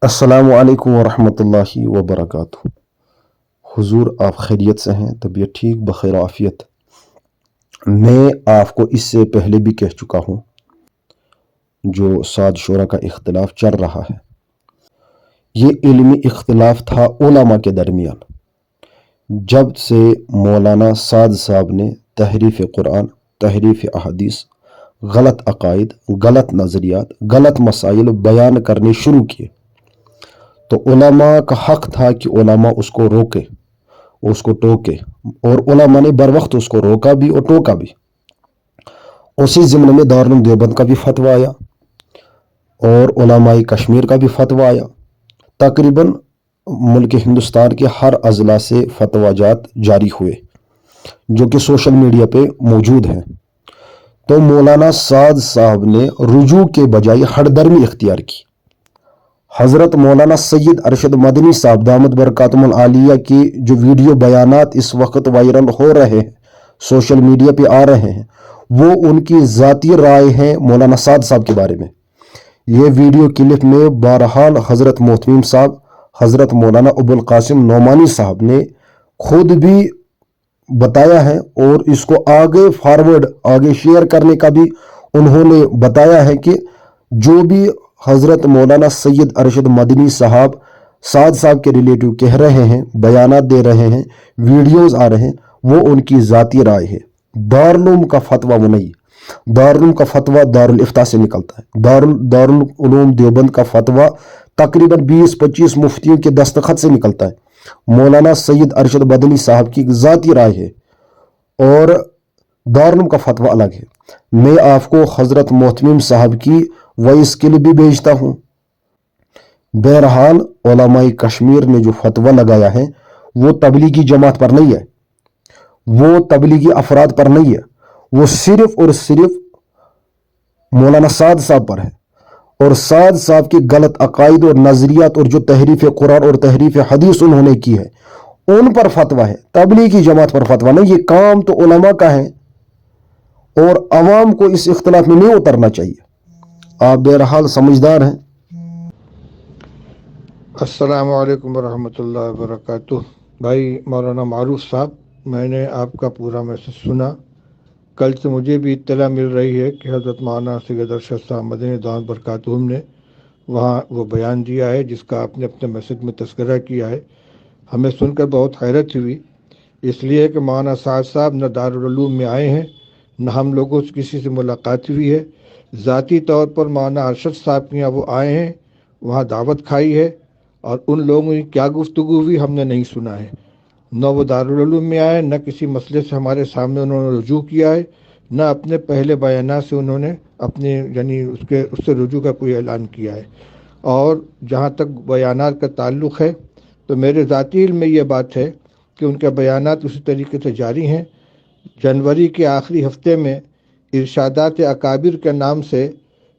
السلام علیکم ورحمۃ اللہ وبرکاتہ۔ حضور آپ خیریت سے ہیں؟ طبیعت ٹھیک، بخیر و عافیت؟ میں آپ کو اس سے پہلے بھی کہہ چکا ہوں، جو سعد شعرا کا اختلاف چل رہا ہے، یہ علمی اختلاف تھا علماء کے درمیان۔ جب سے مولانا سعد صاحب نے تحریف قرآن، تحریف احادیث، غلط عقائد، غلط نظریات، غلط مسائل بیان کرنے شروع کیے، تو علماء کا حق تھا کہ علماء اس کو روکے، اس کو ٹوکے، اور علماء نے بر وقت اس کو روکا بھی اور ٹوکا بھی۔ اسی ضمن میں دارالعلوم دیوبند کا بھی فتویٰ آیا اور علماء کشمیر کا بھی فتویٰ آیا۔ تقریباً ملک ہندوستان کے ہر اضلاع سے فتویٰ جات جاری ہوئے جو کہ سوشل میڈیا پہ موجود ہیں۔ تو مولانا سعد صاحب نے رجوع کے بجائے ہٹ درمی اختیار کی۔ حضرت مولانا سید ارشد مدنی صاحب دامت برکاتہم العالیہ کی جو ویڈیو بیانات اس وقت وائرل ہو رہے ہیں، سوشل میڈیا پہ آ رہے ہیں، وہ ان کی ذاتی رائے ہیں مولانا سعد صاحب کے بارے میں۔ یہ ویڈیو کلپ میں بہرحال حضرت محتمیم صاحب، حضرت مولانا ابوالقاسم نعمانی صاحب نے خود بھی بتایا ہے، اور اس کو آگے فارورڈ، آگے شیئر کرنے کا بھی انہوں نے بتایا ہے کہ جو بھی حضرت مولانا سید ارشد مدنی صاحب سعد صاحب کے ریلیٹیو کہہ رہے ہیں، بیانات دے رہے ہیں، ویڈیوز آ رہے ہیں، وہ ان کی ذاتی رائے ہے۔ دارالعلوم کا فتویٰ وہ نہیں۔ دارالعلوم کا فتویٰ دارالافتاء سے نکلتا ہے۔ دارالعلوم دیوبند کا فتویٰ تقریباً 20-25 مفتیوں کے دستخط سے نکلتا ہے۔ مولانا سید ارشد مدنی صاحب کی ذاتی رائے ہے اور دارالعلوم کا فتویٰ الگ ہے۔ میں آپ کو حضرت محتمیم صاحب کی وائس کلپ بھی بھیجتا ہوں۔ بہرحال علماء کشمیر نے جو فتویٰ لگایا ہے وہ تبلیغی جماعت پر نہیں ہے، وہ تبلیغی افراد پر نہیں ہے، وہ صرف اور صرف مولانا سعد صاحب پر ہے، اور سعد صاحب کے غلط عقائد اور نظریات اور جو تحریف قرآن اور تحریف حدیث انہوں نے کی ہے ان پر فتویٰ ہے، تبلیغی جماعت پر فتویٰ نہیں۔ یہ کام تو علماء کا ہے اور عوام کو اس اختلاف میں نہیں اترنا چاہیے۔ آپ بہرحال سمجھدار ہیں۔ السلام علیکم ورحمۃ اللہ وبرکاتہ۔ بھائی مولانا معروف صاحب، میں نے آپ کا پورا میسج سنا۔ کل سے مجھے بھی اطلاع مل رہی ہے کہ حضرت مولانا سید ارشد صاحب مدنی دامت برکاتہم نے وہاں وہ بیان دیا ہے جس کا آپ نے اپنے میسج میں تذکرہ کیا ہے۔ ہمیں سن کر بہت حیرت ہوئی، اس لیے کہ مولانا سعد صاحب نہ دارالعلوم میں آئے ہیں، نہ ہم لوگوں سے کسی سے ملاقات ہوئی ہے۔ ذاتی طور پر مولانا ارشد صاحب کے یہاں وہ آئے ہیں، وہاں دعوت کھائی ہے، اور ان لوگوں کی کیا گفتگو ہوئی ہم نے نہیں سنا ہے۔ نہ وہ دارالعلوم میں آئے، نہ کسی مسئلے سے ہمارے سامنے انہوں نے رجوع کیا ہے، نہ اپنے پہلے بیانات سے انہوں نے اپنے اس سے رجوع کا کوئی اعلان کیا ہے۔ اور جہاں تک بیانات کا تعلق ہے تو میرے ذاتی علم میں یہ بات ہے کہ ان کے بیانات اسی طریقے سے جاری ہیں۔ جنوری کے آخری ہفتے میں ارشادات اکابر کے نام سے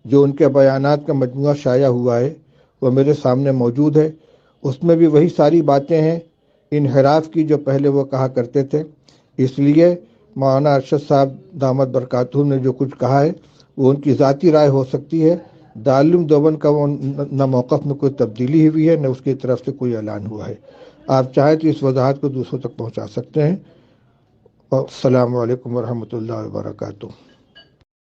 جو ان کے بیانات کا مجموعہ شائع ہوا ہے وہ میرے سامنے موجود ہے۔ اس میں بھی وہی ساری باتیں ہیں انحراف کی جو پہلے وہ کہا کرتے تھے۔ اس لیے مولانا ارشد صاحب دامت برکاتہم نے جو کچھ کہا ہے وہ ان کی ذاتی رائے ہو سکتی ہے۔ دارالعلوم دیوبند کا وہ نہ موقف میں کوئی تبدیلی ہوئی ہے، نہ اس کی طرف سے کوئی اعلان ہوا ہے۔ آپ چاہیں تو اس وضاحت کو دوسروں تک پہنچا سکتے ہیں۔ السلام علیکم ورحمۃ اللہ وبرکاتہ۔